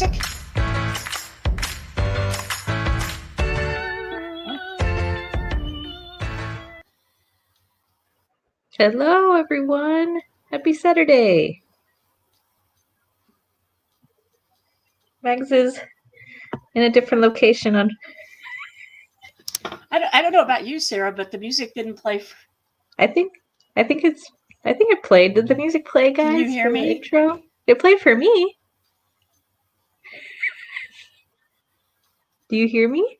music? Hello, everyone. Happy Saturday. Mags is in a different location. I don't know about you, Sarah, but the music didn't play. I think it played. Did the music play, guys? Can you hear for me? The intro? It played for me. Do you hear me?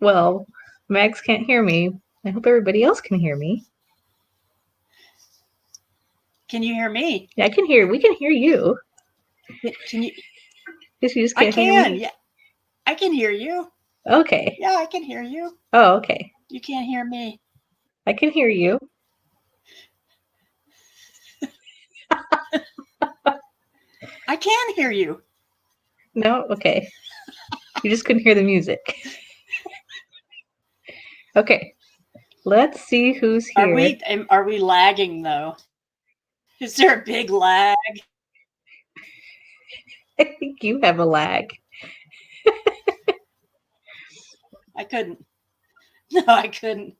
Well, Mags can't hear me. I hope everybody else can hear me. Can you hear me? Yeah, I can hear. We can hear you. Can you? Guess you just can't hear me? Yeah, I can hear you. Okay. Yeah, I can hear you. Oh, okay. You can't hear me. I can hear you. I can hear you. No? Okay. You just couldn't hear the music. Okay. Let's see who's here. Are we lagging though? Is there a big lag? I think you have a lag. I couldn't. No, I couldn't.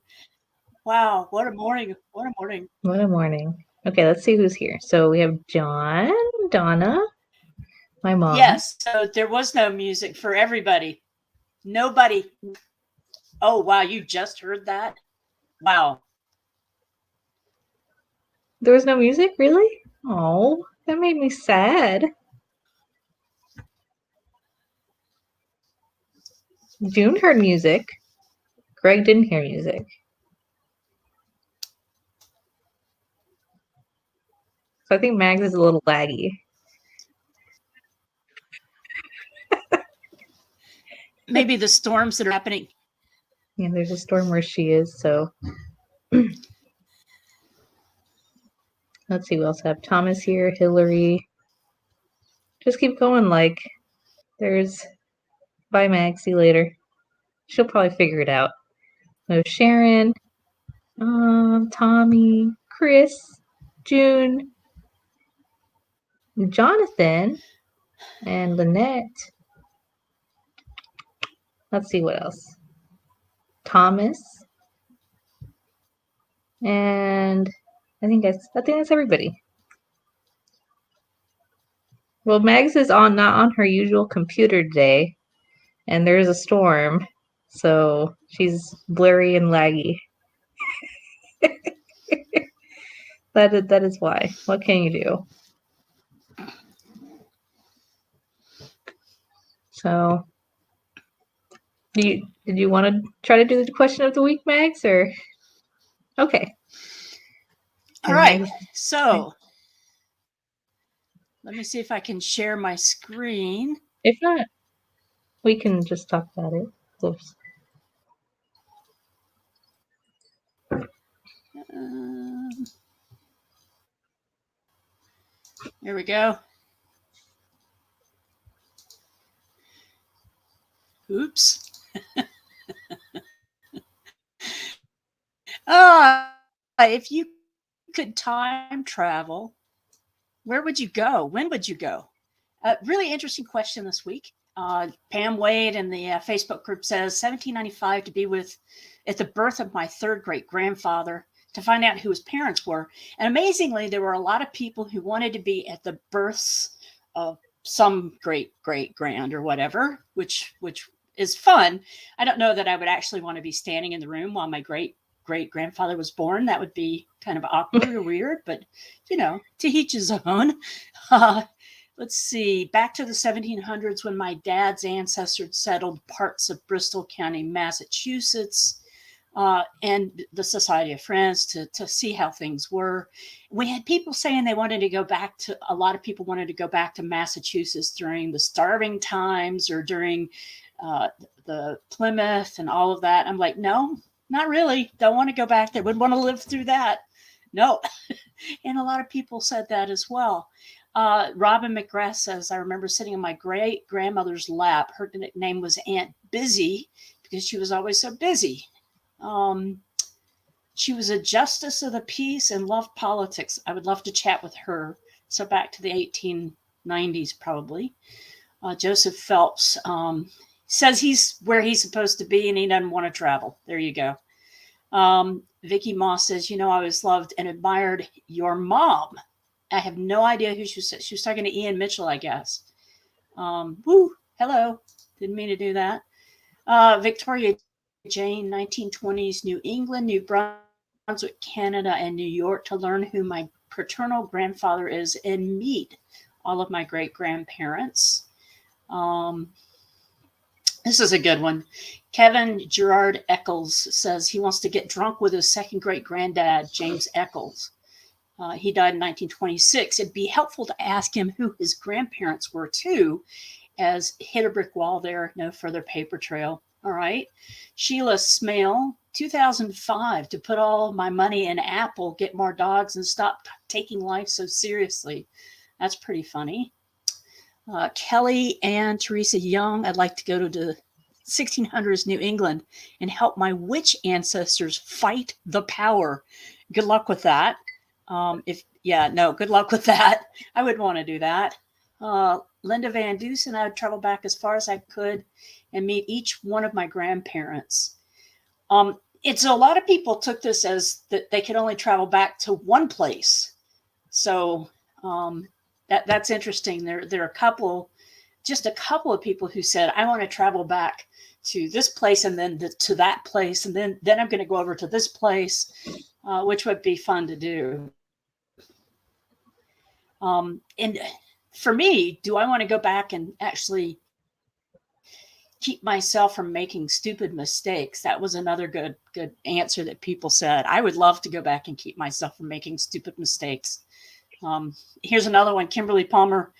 Wow, what a morning. What a morning. What a morning. Okay, let's see who's here. So we have John, Donna, my mom. Yes, so there was no music for everybody. Nobody. Oh, wow, you just heard that? Wow. There was no music, really? Oh, that made me sad. June heard music. Greg didn't hear music. So I think Mags is a little laggy. Maybe the storms that are happening. Yeah, there's a storm where she is, so. Let's see, we also have Thomas here, Hillary. Just keep going, like, there's. Bye, Mags, see you later. She'll probably figure it out. No, Sharon, Tommy, Chris, June, Jonathan, and Lynette. Let's see what else. Thomas, and I think that's everybody. Well, Mags is not on her usual computer today, and there's a storm, so she's blurry and laggy. That is why. What can you do? So, did you want to try to do the question of the week, Mags, or okay? All right. So, let me see if I can share my screen. If not, we can just talk about it. Oops. Here we go. Oops. If you could time travel, where would you go? When would you go? Really interesting question this week. Pam Wade in the Facebook group says 1795 to be at the birth of my third great grandfather, to find out who his parents were. And amazingly, there were a lot of people who wanted to be at the births of some great grand or whatever, which is fun. I don't know that I would actually want to be standing in the room while my great grandfather was born. That would be kind of awkward or weird, but to each his own. Let's see, back to the 1700s when my dad's ancestors settled parts of Bristol County, Massachusetts, and the Society of Friends to see how things were. We had people saying they wanted to go back to, a lot of people wanted to go back to Massachusetts during the starving times or during the Plymouth and all of that. I'm like, no, not really. Don't want to go back there. Wouldn't want to live through that. No. And a lot of people said that as well. Robin McGrath says, I remember sitting in my great grandmother's lap. Her nickname was Aunt Busy because she was always so busy. She was a justice of the peace and loved politics. I would love to chat with her. So back to the 1890s, probably. Joseph Phelps says he's where he's supposed to be and he doesn't want to travel. There you go. Vicky Moss says, I always loved and admired your mom. I have no idea who she was. She was talking to Ian Mitchell, I guess. Woo, hello. Didn't mean to do that. Victoria Jane, 1920s, New England, New Brunswick, Canada, and New York to learn who my paternal grandfather is and meet all of my great-grandparents. This is a good one. Kevin Gerard Eccles says he wants to get drunk with his second great-granddad, James Eccles. He died in 1926. It'd be helpful to ask him who his grandparents were, too, as hit a brick wall there, no further paper trail. All right. Sheila Smale, 2005, to put all my money in Apple, get more dogs, and stop taking life so seriously. That's pretty funny. Kelly and Teresa Young, I'd like to go to the 1600s New England and help my witch ancestors fight the power. Good luck with that. Good luck with that. I would want to do that. Linda Van Dusen, I would travel back as far as I could and meet each one of my grandparents. It's a lot of people took this as that they could only travel back to one place. So that's interesting. There are a couple of people who said, I want to travel back to this place and then to that place. And then I'm going to go over to this place, which would be fun to do. And for me, do I want to go back and actually keep myself from making stupid mistakes? That was another good answer that people said. I would love to go back and keep myself from making stupid mistakes. Here's another one. Kimberly Palmer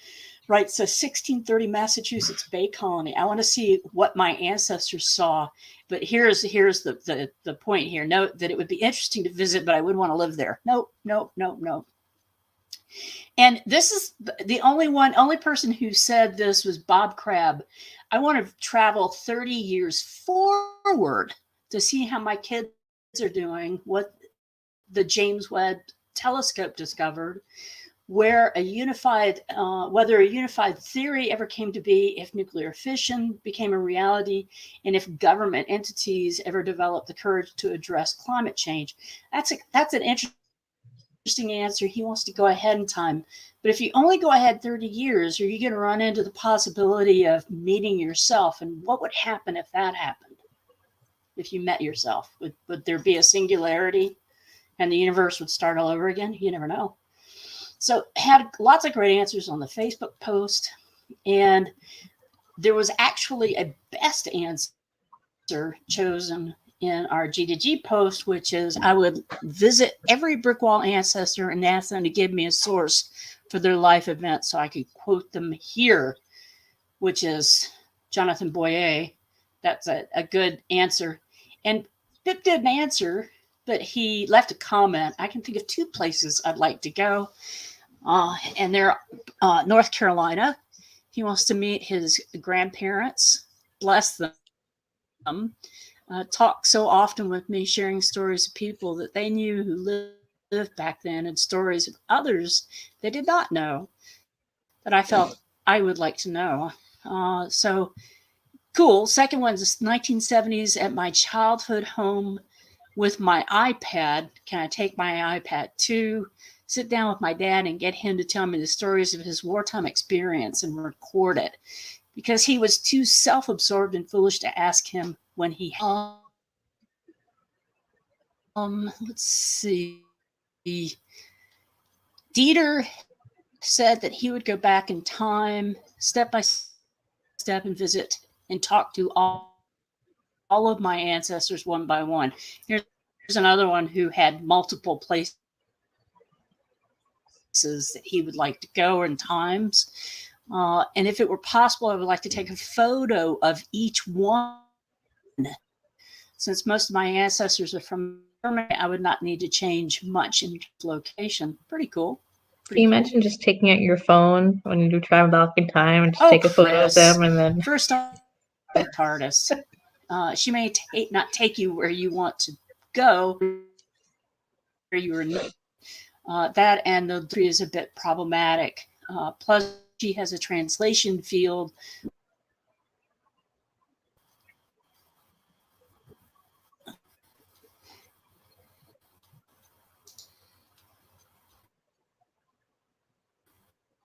writes, a 1630 Massachusetts Bay Colony. I want to see what my ancestors saw. But here's the point here. Note that it would be interesting to visit, but I wouldn't want to live there. Nope. And this is the only person who said this was Bob Crabb. I want to travel 30 years forward to see how my kids are doing, what the James Webb telescope discovered, whether a unified theory ever came to be, if nuclear fission became a reality, and if government entities ever developed the courage to address climate change. That's an interesting answer. He wants to go ahead in time. But if you only go ahead 30 years, are you going to run into the possibility of meeting yourself? And what would happen if that happened? If you met yourself, would there be a singularity and the universe would start all over again? You never know. So had lots of great answers on the Facebook post. And there was actually a best answer chosen in our G2G post, which is I would visit every brick wall ancestor and ask them to give me a source for their life event so I could quote them here, which is Jonathan Boyer. That's a good answer. And Pip didn't answer, but he left a comment. I can think of two places I'd like to go. And they're North Carolina. He wants to meet his grandparents, bless them. Talk so often with me, sharing stories of people that they knew who lived back then and stories of others they did not know that I felt I would like to know. So cool. Second one is 1970s at my childhood home with my iPad. Can I take my iPad too? Sit down with my dad and get him to tell me the stories of his wartime experience and record it, because he was too self-absorbed and foolish to ask him when he let's see. Dieter said that he would go back in time, step by step, and visit and talk to all of my ancestors one by one. Here's another one who had multiple places that he would like to go in times. And if it were possible, I would like to take a photo of each one. Since most of my ancestors are from Germany, I would not need to change much in location. Pretty cool. You mentioned just taking out your phone when you do travel back in time and just take a photo of them and then... First off, the TARDIS. She may not take you where you want to go. you were that, and the tree is a bit problematic. Plus, she has a translation field.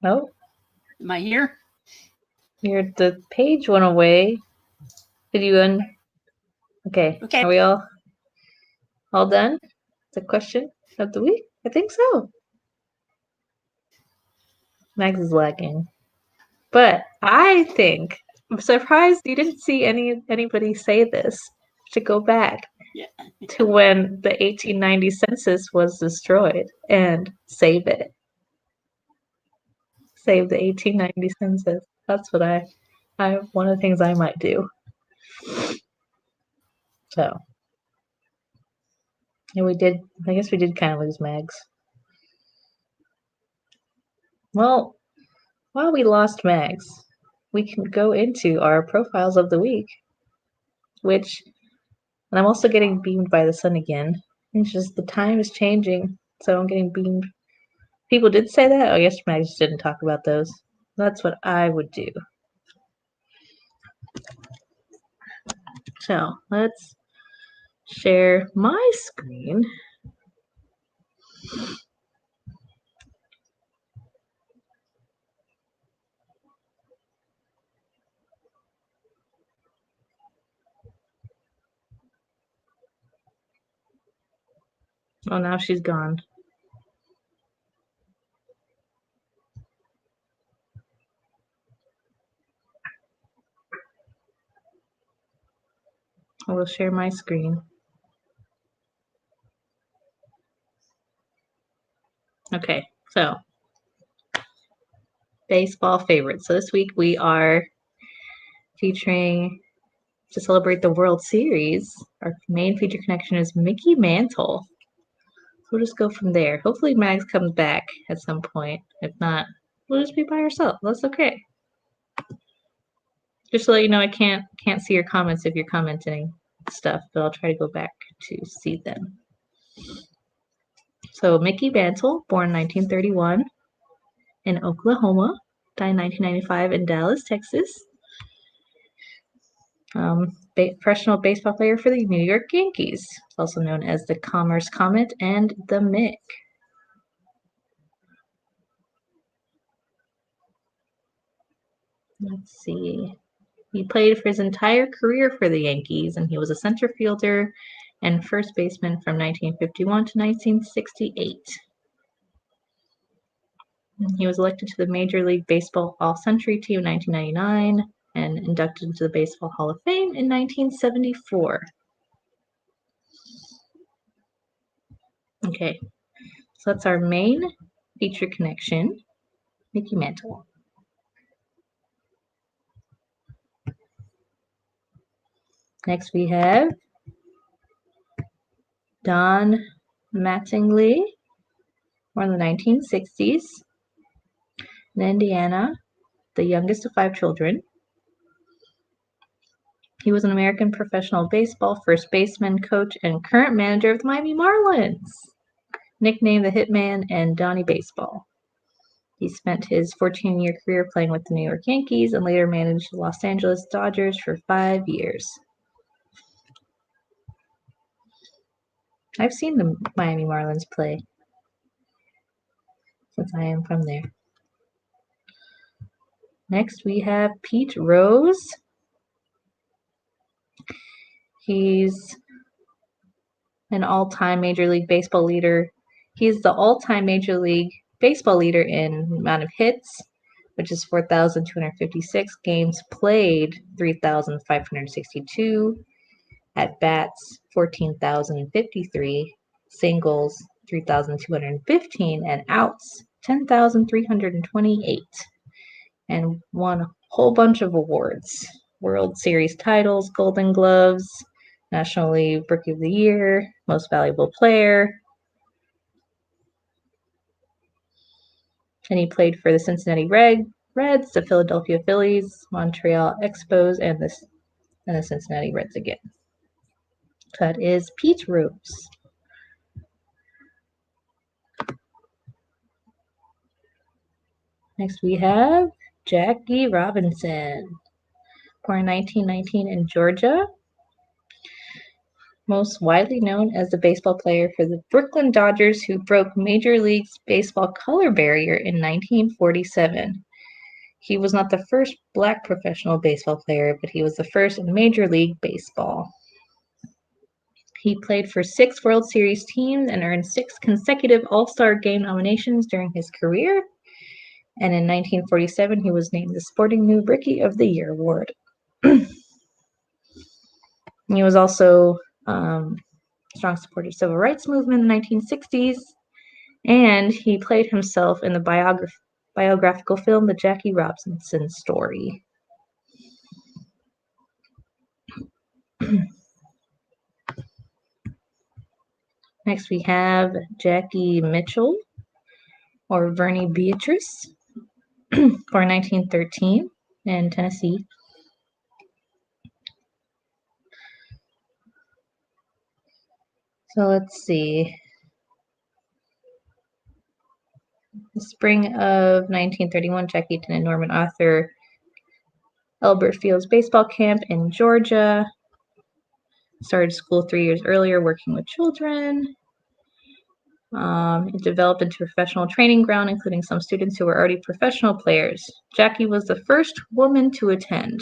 Oh, Am I here? the page went away. Did you Okay. Okay. Are we all done? The question of the week? I think so. Max is lagging. But I'm surprised you didn't see anybody say this, to go back to when the 1890 census was destroyed and save it. Save the 1890 census. That's what one of the things I might do. So, and I guess we did kind of lose Mags. Well, while we lost Mags, we can go into our profiles of the week, and I'm also getting beamed by the sun again. It's just the time is changing, so I'm getting beamed. People did say that. Oh, yes, Mags just didn't talk about those. That's what I would do. So let's share my screen. Oh, now she's gone. I will share my screen. Okay, so baseball favorites. So this week we are featuring, to celebrate the World Series, our main feature connection is Mickey Mantle. So we'll just go from there. Hopefully Mags comes back at some point. If not, we'll just be by ourselves. That's okay. Just to let you know, I can't see your comments if you're commenting stuff, but I'll try to go back to see them. So Mickey Mantle, born 1931 in Oklahoma, died in 1995 in Dallas, Texas. Professional baseball player for the New York Yankees, also known as the Commerce Comet and the Mick. Let's see. He played for his entire career for the Yankees, and he was a center fielder and first baseman from 1951 to 1968. He was elected to the Major League Baseball All-Century Team in 1999 and inducted into the Baseball Hall of Fame in 1974. Okay, so that's our main feature connection, Mickey Mantle. Next we have Don Mattingly, born in the 1960s in Indiana, the youngest of 5 children. He was an American professional baseball first baseman, coach, and current manager of the Miami Marlins, nicknamed the Hitman and Donnie Baseball. He spent his 14-year career playing with the New York Yankees and later managed the Los Angeles Dodgers for 5 years. I've seen the Miami Marlins play, since I am from there. Next we have Pete Rose. He's an all-time Major League Baseball leader. He's the all-time Major League Baseball leader in amount of hits, which is 4,256, games played 3,562, at bats 14,053, singles 3,215, and outs 10,328, and won a whole bunch of awards. World Series titles, Golden Gloves, National League Rookie of the Year, Most Valuable Player. And he played for the Cincinnati Reds, the Philadelphia Phillies, Montreal Expos, and the Cincinnati Reds again. That is Pete Rose. Next we have Jackie Robinson, born in 1919 in Georgia. Most widely known as the baseball player for the Brooklyn Dodgers who broke Major League Baseball color barrier in 1947. He was not the first black professional baseball player, but he was the first in Major League Baseball. He played for 6 World Series teams and earned 6 consecutive All-Star Game nominations during his career. And in 1947, he was named the Sporting New Rookie of the Year award. He was also a strong supporter of the civil rights movement in the 1960s, and he played himself in the biographical film The Jackie Robinson Story. Next we have Jackie Mitchell, or Vernie Beatrice, born 1913 in Tennessee. So let's see. The spring of 1931, Jackie attended Norman Arthur Elbert Field's baseball camp in Georgia. Started school 3 years earlier working with children. It developed into a professional training ground, including some students who were already professional players. Jackie was the first woman to attend.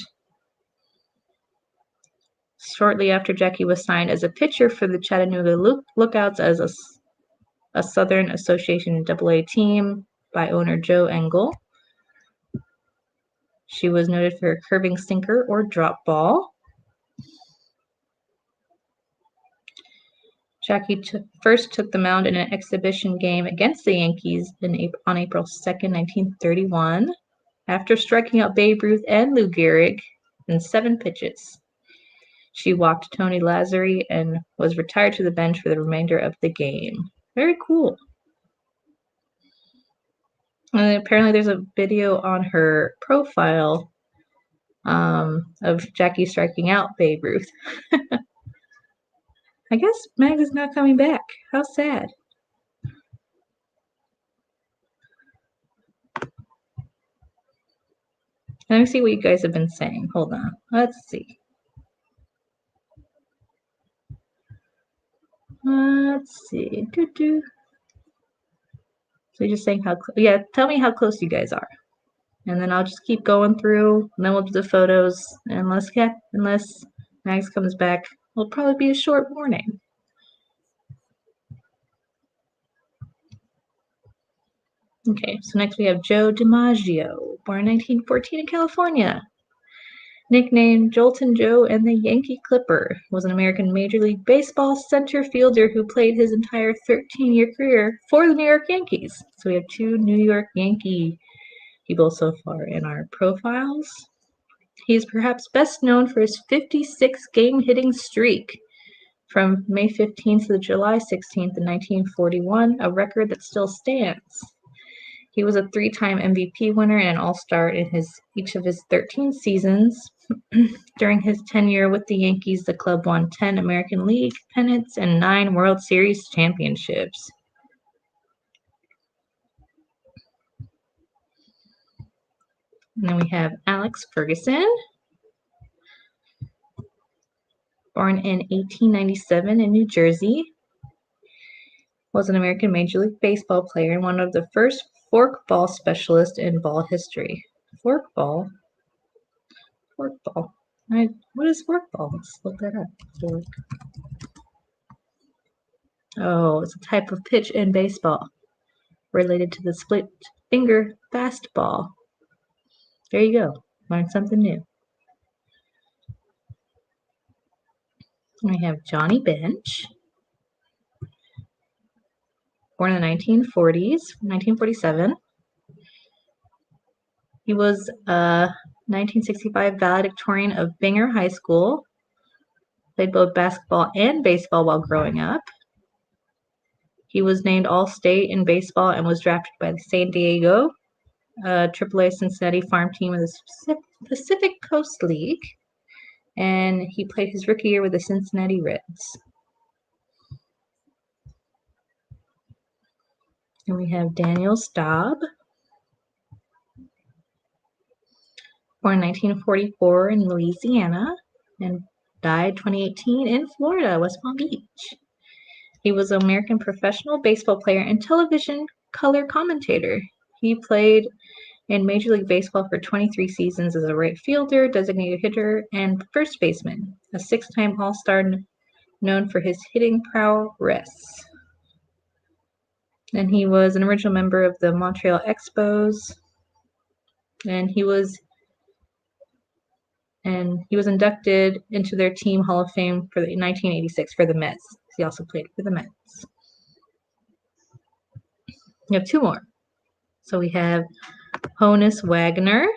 Shortly after, Jackie was signed as a pitcher for the Chattanooga Lookouts as a Southern Association AA team by owner Joe Engel. She was noted for her curving sinker or drop ball. Jackie first took the mound in an exhibition game against the Yankees on April 2nd, 1931, after striking out Babe Ruth and Lou Gehrig in 7 pitches. She walked Tony Lazzari and was retired to the bench for the remainder of the game. Very cool. And apparently there's a video on her profile of Jackie striking out Babe Ruth. I guess Mags is not coming back. How sad. Let me see what you guys have been saying. Hold on. Let's see. So you're just saying how tell me how close you guys are. And then I'll just keep going through, and then we'll do the photos. Unless Mags comes back, it'll probably be a short morning. Okay, so next we have Joe Dimaggio, born in 1914 in California. Nicknamed Joltin' Joe and the Yankee Clipper, was an American Major League Baseball center fielder who played his entire 13-year career for the New York Yankees. So we have 2 New York Yankee people so far in our profiles. He is perhaps best known for his 56-game hitting streak from May 15th to July 16th in 1941, a record that still stands. He was a 3-time MVP winner and an All-Star in each of his 13 seasons. During his tenure with the Yankees, the club won 10 American League pennants and 9 World Series championships. And then we have Alex Ferguson, born in 1897 in New Jersey, was an American Major League Baseball player and one of the first forkball specialists in ball history. Forkball? Forkball. What is forkball? Let's look that up. Fork. Oh, it's a type of pitch in baseball related to the split finger fastball. There you go. Learn something new. We have Johnny Bench, born in the 1947. He was a 1965 valedictorian of Binger High School. Played both basketball and baseball while growing up. He was named All-State in baseball and was drafted by the San Diego AAA Cincinnati farm team of the Pacific Coast League. And he played his rookie year with the Cincinnati Reds. And we have Daniel Staub, born in 1944 in Louisiana and died 2018 in Florida, West Palm Beach. He was an American professional baseball player and television color commentator. He played in Major League Baseball for 23 seasons as a right fielder, designated hitter, and first baseman, a six-time All-Star known for his hitting prowess. And he was an original member of the Montreal Expos, and he was inducted into their team Hall of Fame for the 1986 for the Mets. He also played for the Mets. We have two more. So we have Honus Wagner.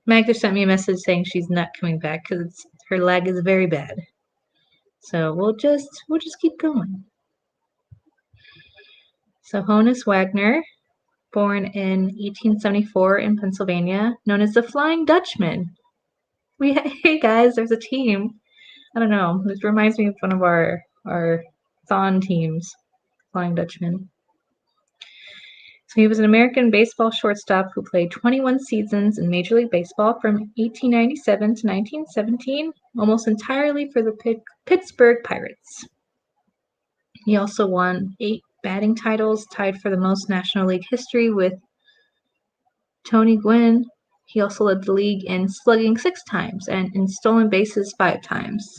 Magda sent me a message saying she's not coming back because her lag is very bad. So we'll just keep going. So Honus Wagner, born in 1874 in Pennsylvania, known as the Flying Dutchman. Hey guys, there's a team. I don't know. This reminds me of one of our Thon teams, Flying Dutchman. So he was an American baseball shortstop who played 21 seasons in Major League Baseball from 1897 to 1917, almost entirely for the Pittsburgh Pirates. He also won 8 batting titles, tied for the most National League history with Tony Gwynn. He also led the league in slugging 6 times and in stolen bases 5 times.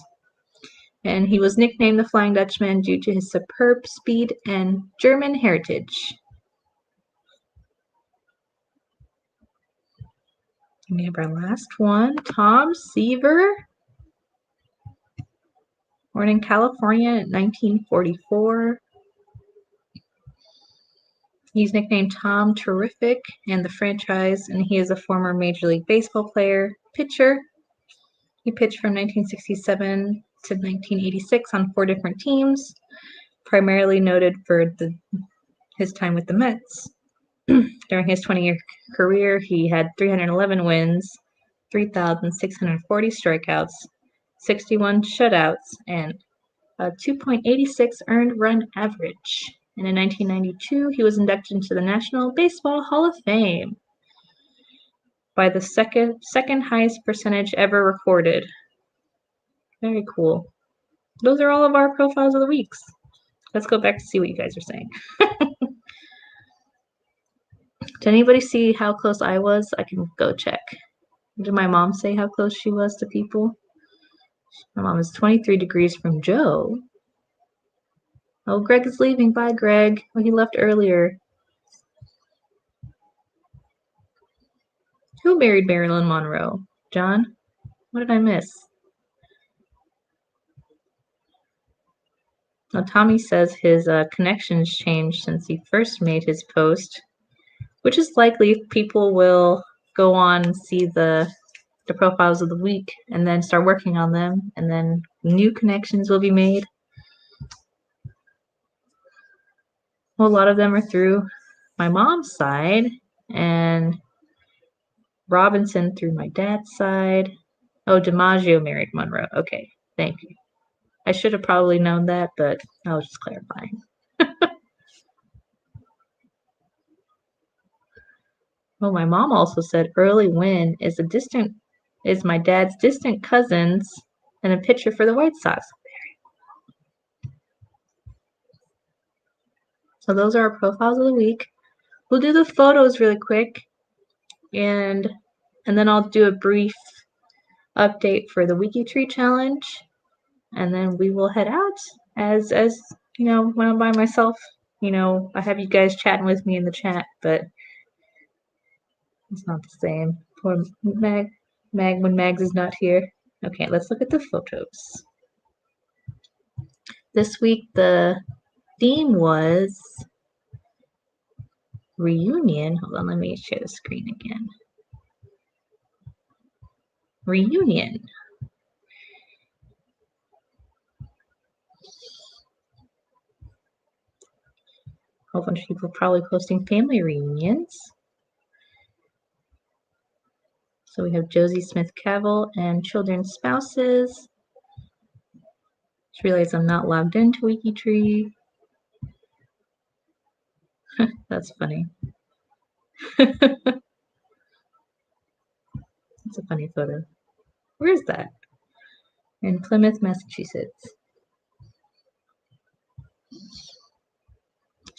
And he was nicknamed the Flying Dutchman due to his superb speed and German heritage. We have our last one, Tom Seaver, born in California in 1944. He's nicknamed Tom Terrific in the franchise, and he is a former Major League Baseball player, pitcher. He pitched from 1967 to 1986 on 4 different teams, primarily noted for his time with the Mets. During his 20-year career, he had 311 wins, 3,640 strikeouts, 61 shutouts, and a 2.86 earned run average. And in 1992, he was inducted into the National Baseball Hall of Fame by the second highest percentage ever recorded. Very cool. Those are all of our profiles of the weeks. Let's go back to see what you guys are saying. Did anybody see how close I was? I can go check. Did my mom say how close she was to people? My mom is 23 degrees from Joe. Oh, Greg is leaving. Bye, Greg. Oh, he left earlier. Who married Marilyn Monroe? John? What did I miss? Now, Tommy says his connections changed since he first made his post, which is likely. People will go on and see the profiles of the week and then start working on them, and then new connections will be made. Well, a lot of them are through my mom's side, and Robinson through my dad's side. Oh, Dimaggio married Monroe. Okay, thank you. I should have probably known that, but I was just clarifying. Oh, my mom also said Early Wynn is my dad's distant cousins and a pitcher for the White Sox. So those are our profiles of the week. We'll do the photos really quick, and then I'll do a brief update for the WikiTree challenge, and then we will head out. As you know, when I'm by myself, you know, I have you guys chatting with me in the chat, but it's not the same. Poor Mag when Mags is not here. Okay, let's look at the photos. This week the theme was reunion. Hold on, let me share the screen again. Reunion. A whole bunch of people probably posting family reunions. So we have Josie Smith Cavill and children's spouses. Just realized I'm not logged into WikiTree. That's funny. That's a funny photo. Where is that? In Plymouth, Massachusetts.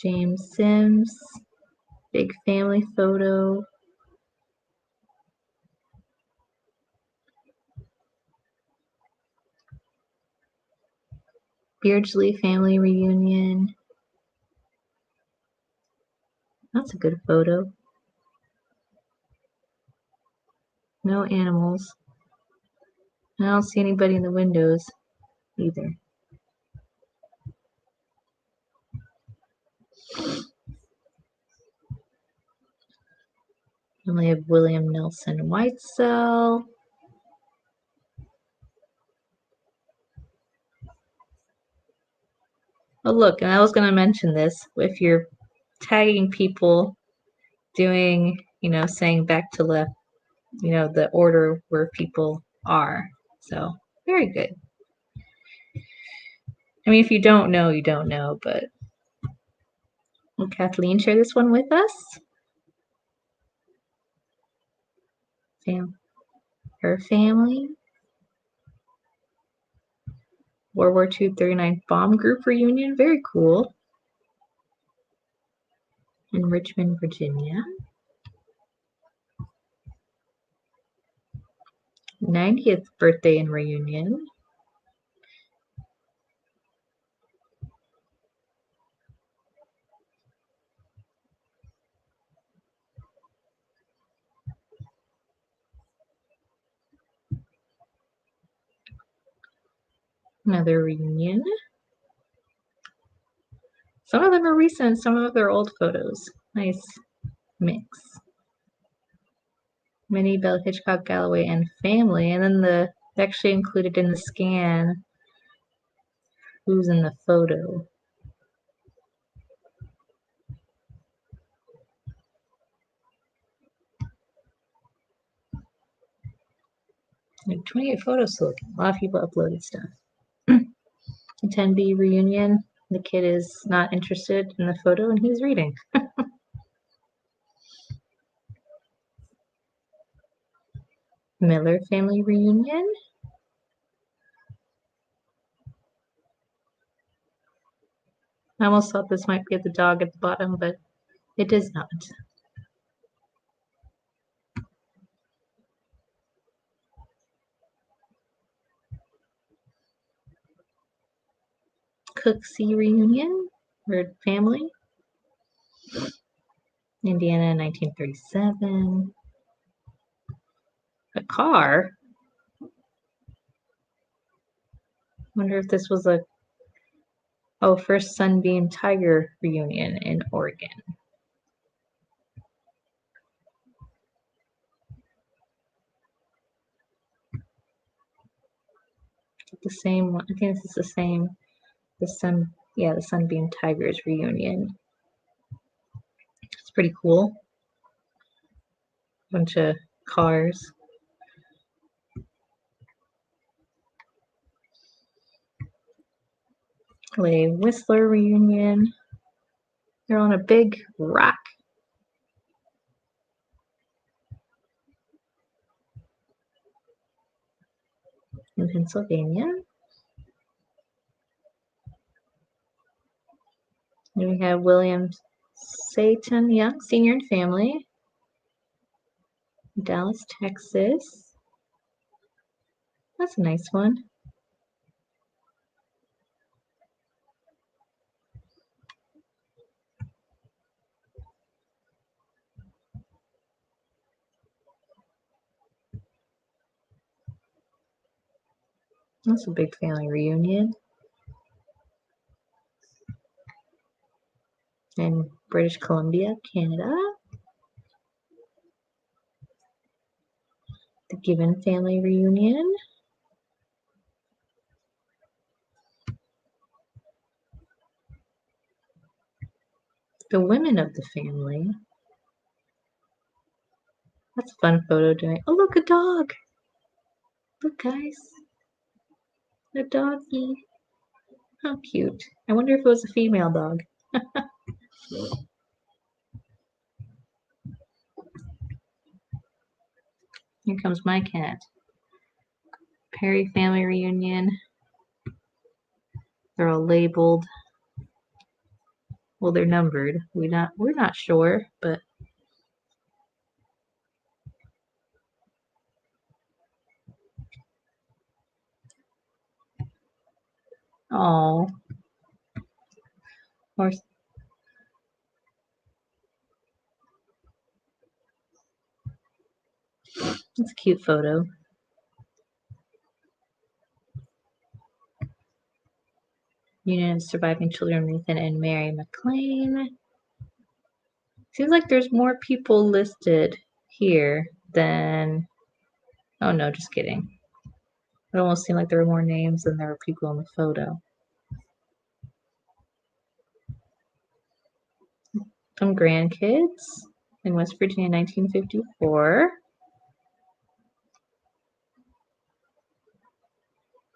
James Sims. Big family photo. Beardsley family reunion. That's a good photo. No animals. I don't see anybody in the windows either. And we have William Nelson Whitesell. Oh, look, and I was going to mention this. If you're tagging people doing, saying back to left, the order where people are. So, very good. I mean, if you don't know, you don't know, but will Kathleen share this one with us? Her family. World War II 39th Bomb Group reunion. Very cool. In Richmond, Virginia. 90th birthday and reunion. Another reunion. Some of them are recent, some of them are old photos. Nice mix. Minnie, Bella Hitchcock, Galloway, and family. And then actually included in the scan who's in the photo. Like 28 photos to look at. A lot of people uploaded stuff. 10B reunion. The kid is not interested in the photo and he's reading. Miller family reunion. I almost thought this might be the dog at the bottom, but it does not. Cooksey reunion, or family. Indiana, 1937. A car. Wonder if this was first Sunbeam Tiger reunion in Oregon. The same one. I think this is the same. The Sunbeam Tigers reunion. It's pretty cool. Bunch of cars. Clay Whistler reunion. They're on a big rock. In Pennsylvania. And we have William Satan Young, Sr. and family. Dallas, Texas. That's a nice one. That's a big family reunion. In British Columbia, Canada. The Gibbon family reunion. The women of the family. That's a fun photo doing. Oh, look, a dog. Look, guys. A doggy. How cute. I wonder if it was a female dog. Here comes my cat. Perry family reunion. They're all labeled. Well, they're numbered. We're not sure, but oh, horse. It's a cute photo. Union of surviving children, Nathan and Mary McLean. Seems like there's more people listed here than. Oh no, just kidding. It almost seemed like there were more names than there were people in the photo. Some grandkids in West Virginia, 1954.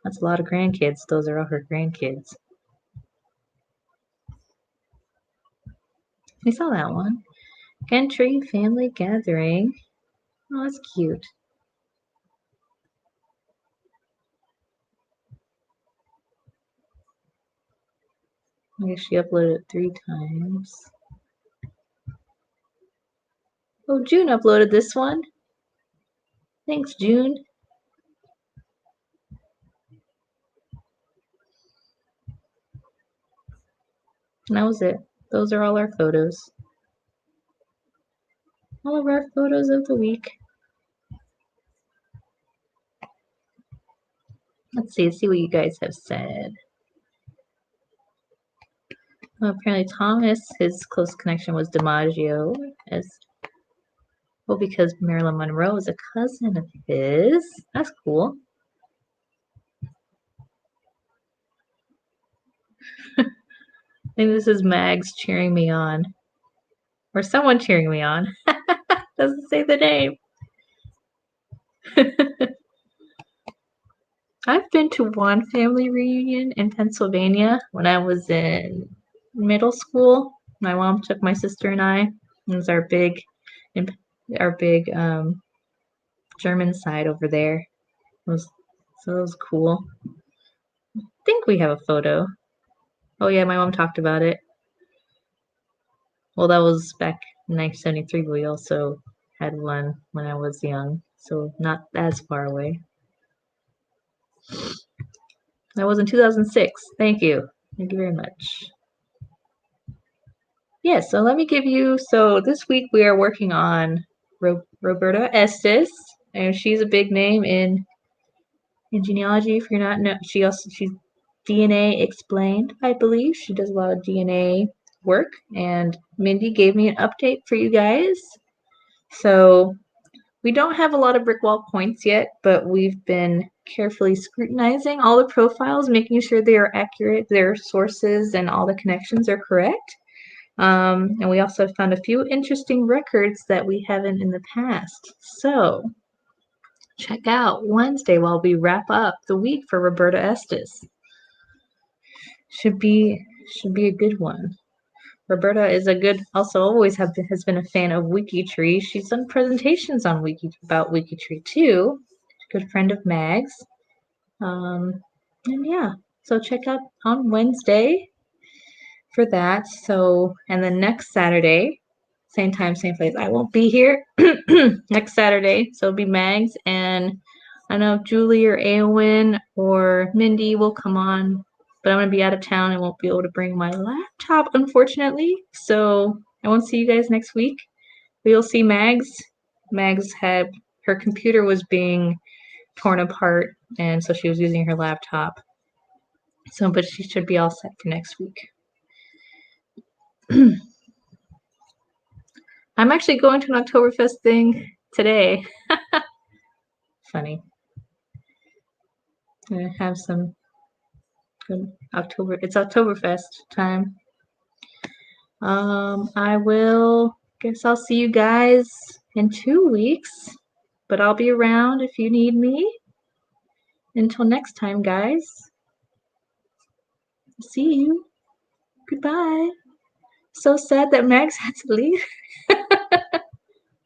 That's a lot of grandkids. Those are all her grandkids. We saw that one. Gentry family gathering. Oh, that's cute. I guess she uploaded it 3 times. Oh, June uploaded this one. Thanks, June. And that was it. Those are all our photos. All of our photos of the week. Let's see what you guys have said. Well, apparently Thomas, his close connection was Dimaggio, because Marilyn Monroe is a cousin of his. That's cool. Maybe this is Mags cheering me on. Or someone cheering me on. Doesn't say the name. I've been to one family reunion in Pennsylvania when I was in middle school. My mom took my sister and I. It was our big German side over there. It was cool. I think we have a photo. Oh yeah, my mom talked about it. Well, that was back in 1973, but we also had one when I was young, so not as far away. That was in 2006. Thank you. Thank you very much. Yes, so let me give you, so this week we are working on Roberta Estes, and she's a big name in genealogy. If you're not, no, she's DNA explained, I believe. She does a lot of DNA work, and Mindy gave me an update for you guys. So we don't have a lot of brick wall points yet, but we've been carefully scrutinizing all the profiles, making sure they are accurate, their sources and all the connections are correct. And we also found a few interesting records that we haven't in the past. So check out Wednesday while we wrap up the week for Roberta Estes. Should be a good one. Roberta is has been a fan of WikiTree. She's done presentations on about WikiTree too. Good friend of Mag's. And yeah, so check out on Wednesday for that. So, and then next Saturday, same time, same place. I won't be here next Saturday, so it'll be Mags, and I don't know if Julie or Aowen or Mindy will come on, but I'm going to be out of town. I won't be able to bring my laptop, unfortunately, so I won't see you guys next week. We'll see Mags. Mags had, her computer was being torn apart, and so she was using her laptop. So, but she should be all set for next week. I'm actually going to an Oktoberfest thing today. Funny. I'm gonna have some good it's Oktoberfest time. Guess I'll see you guys in 2 weeks, but I'll be around if you need me. Until next time, guys. See you. Goodbye. So sad that Max had to leave.